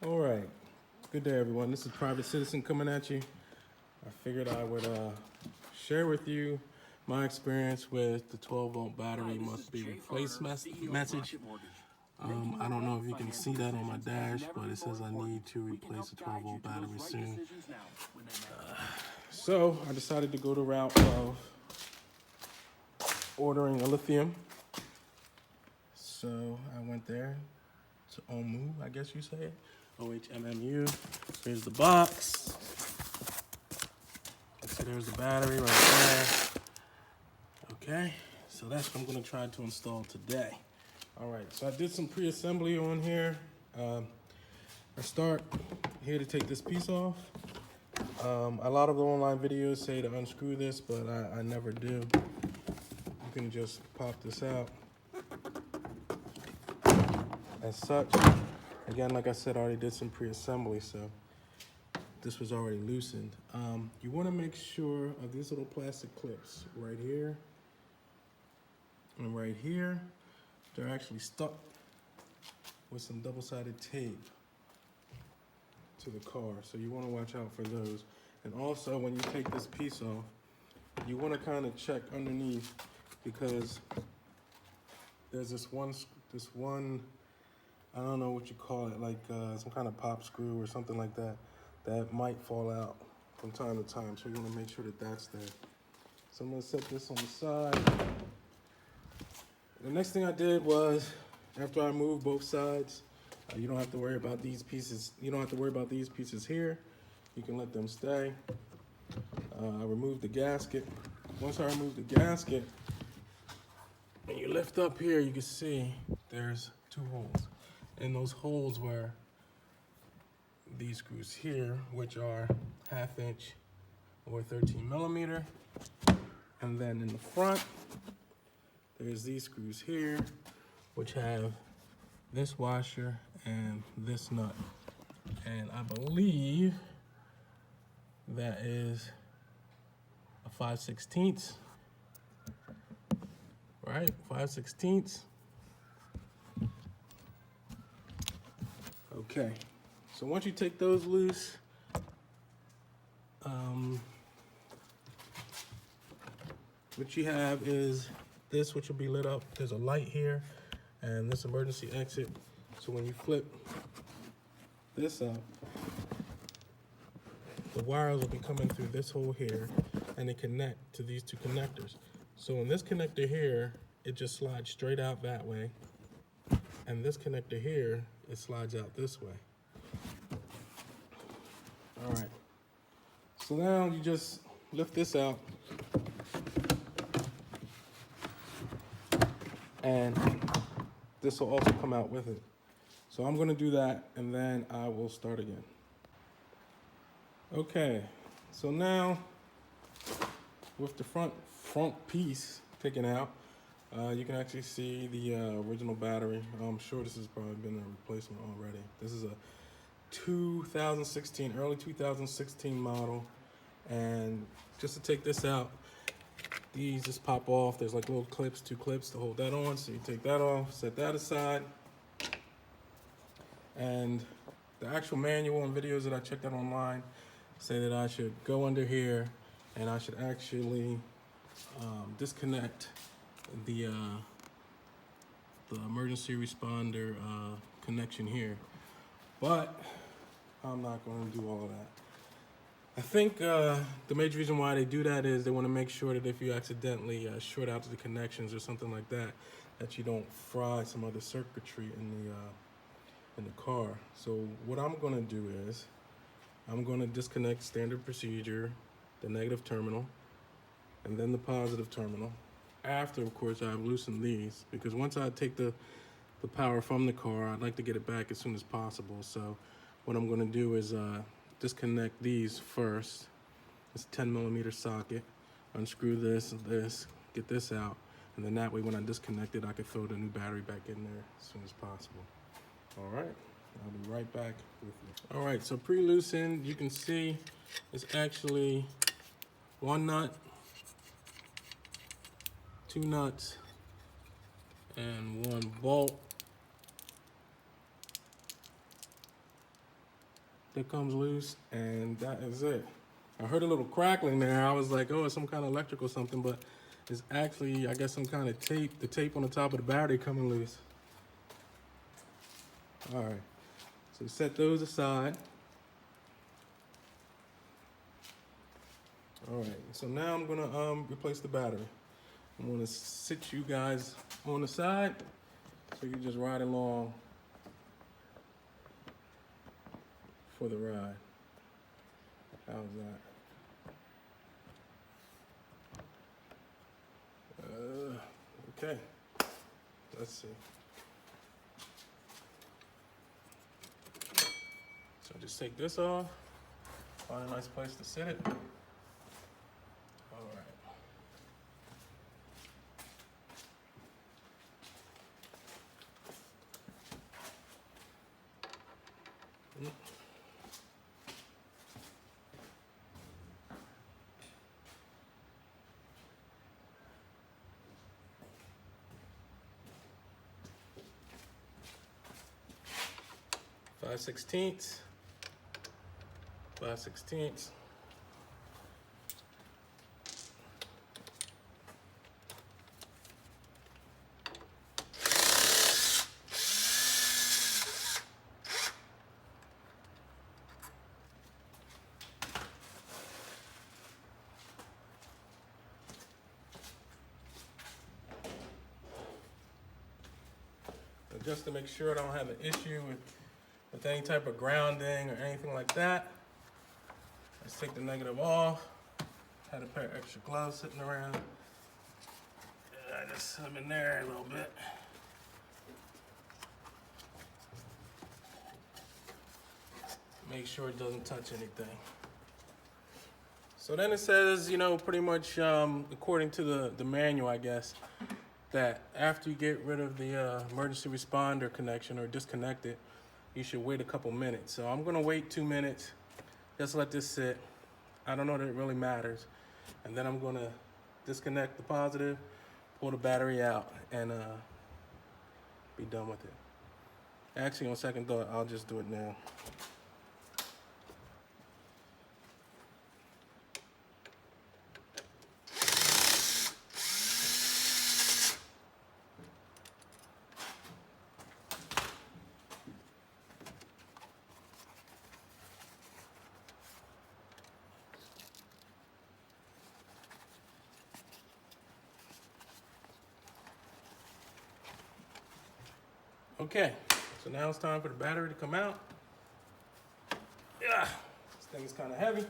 All right, good day everyone. This is PrivateCitizen coming at you. I figured I would share with you my experience with the 12-volt battery must be replaced message. I don't know if you can see that on my dash, but it says I need to replace the 12-volt battery soon. So I decided to go the route of ordering a lithium. So I went there to Ohmmu, I guess you say it. OHMMU. Here's the box. See, there's the battery right there. Okay, so that's what I'm going to try to install today. All right, so I did some pre-assembly on here. I start here to take this piece off. A lot of the online videos say to unscrew this, but I never do. You can just pop this out as such. Again, like I said, I already did some pre-assembly, so this was already loosened. You want to make sure of these little plastic clips right here and right here. They're actually stuck with some double-sided tape to the car, so you want to watch out for those. And also, when you take this piece off, you want to kind of check underneath, because there's this one, I don't know what you call it, like some kind of pop screw or something like that, that might fall out from time to time. So you want to make sure that that's there. So I'm going to set this on the side. The next thing I did was, after I moved both sides, you don't have to worry about these pieces. You don't have to worry about these pieces here. You can let them stay. I removed the gasket. Once I removed the gasket, when you lift up here, you can see there's two holes. And those holes were these screws here, which are 1/2 inch or 13 millimeter. And then in the front, there's these screws here, which have this washer and this nut. And I believe that is a 5/16, right? 5/16. Okay, so once you take those loose, what you have is this, which will be lit up. There's a light here and this emergency exit. So when you flip this up, the wires will be coming through this hole here and they connect to these two connectors. So in this connector here, it just slides straight out that way. And this connector here, it slides out this way. All right. So now you just lift this out. And this will also come out with it. So I'm going to do that, and then I will start again. Okay, so now with the front piece taken out, you can actually see the original battery. I'm sure this has probably been a replacement already. This is a 2016, early 2016 model. And just to take this out, these just pop off. There's like little clips, 2 clips to hold that on. So you take that off, set that aside. And the actual manual and videos that I checked out online say that I should go under here and I should actually disconnect the emergency responder connection here. But I'm not going to do all of that. I think the major reason why they do that is they want to make sure that if you accidentally short out the connections or something like that, that you don't fry some other circuitry in the car. So what I'm going to do is I'm going to disconnect standard procedure, the negative terminal, and then the positive terminal. After, of course, I've loosened these, because once I take the power from the car, I'd like to get it back as soon as possible. So what I'm going to do is disconnect these first. It's a 10 millimeter socket. Unscrew this, get this out, and then that way when I disconnect it, I can throw the new battery back in there as soon as possible. All right, I'll be right back with you. All right, so pre-loosened, you can see it's actually 1 nut, 2 nuts, and 1 bolt. that comes loose, and that is it. I heard a little crackling there. I was like, oh, it's some kind of electric or something, but it's actually, I guess, some kind of tape, the tape on the top of the battery coming loose. All right, so set those aside. All right, so now I'm gonna replace the battery. I'm gonna sit you guys on the side so you can just ride along for the ride. How's that? Okay, let's see. So just take this off, find a nice place to sit it. All right. 5/16. 5/16. Just to make sure I don't have an issue with any type of grounding or anything like that. Let's take the negative off. Had a pair of extra gloves sitting around. I just set them in there a little bit. Make sure it doesn't touch anything. So then it says, you know, pretty much according to the manual, I guess, that after you get rid of the emergency responder connection or disconnect it, you should wait a couple minutes. So I'm gonna wait 2 minutes, just let this sit. I don't know that it really matters. And then I'm gonna disconnect the positive, pull the battery out, and be done with it. Actually, on second thought, I'll just do it now. Okay, so now it's time for the battery to come out. Yeah, this thing is kind of heavy.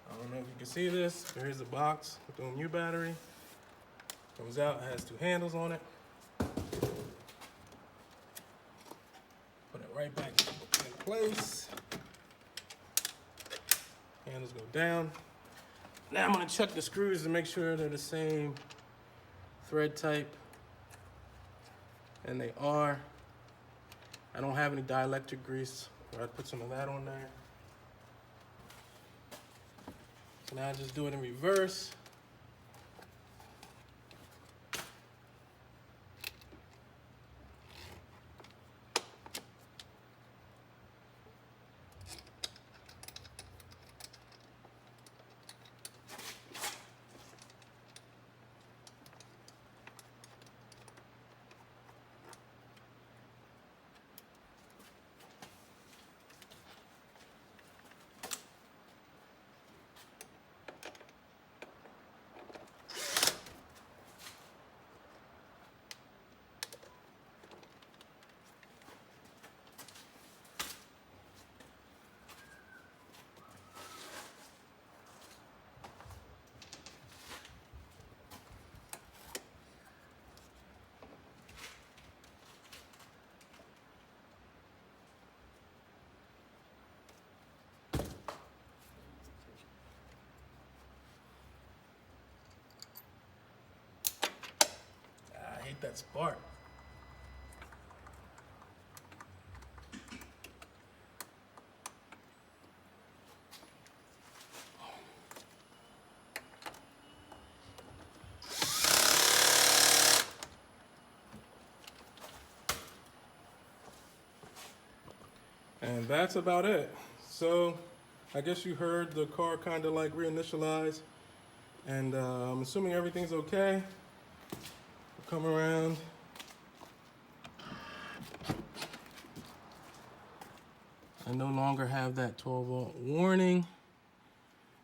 I don't know if you can see this, but here's the box with the Ohmmu battery. Comes out, it has 2 handles on it. Put it right back in place. Handles go down. Now I'm gonna check the screws to make sure they're the same thread type, and they are. I don't have any dielectric grease, but I put some of that on there. So now I just do it in reverse. I hate that spark. And that's about it. So I guess you heard the car kind of like reinitialize, and I'm assuming everything's okay. Come around. I no longer have that 12-volt warning.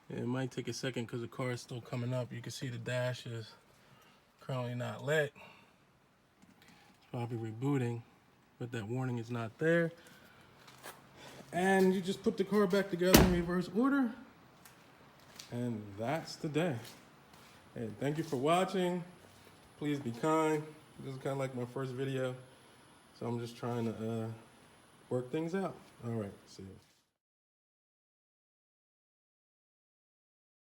It might take a second because the car is still coming up. You can see the dash is currently not lit. It's probably rebooting, but that warning is not there. And you just put the car back together in reverse order. And that's the day. Hey, thank you for watching. Please be kind. This is kind of like my first video, so I'm just trying to work things out. All right, see you.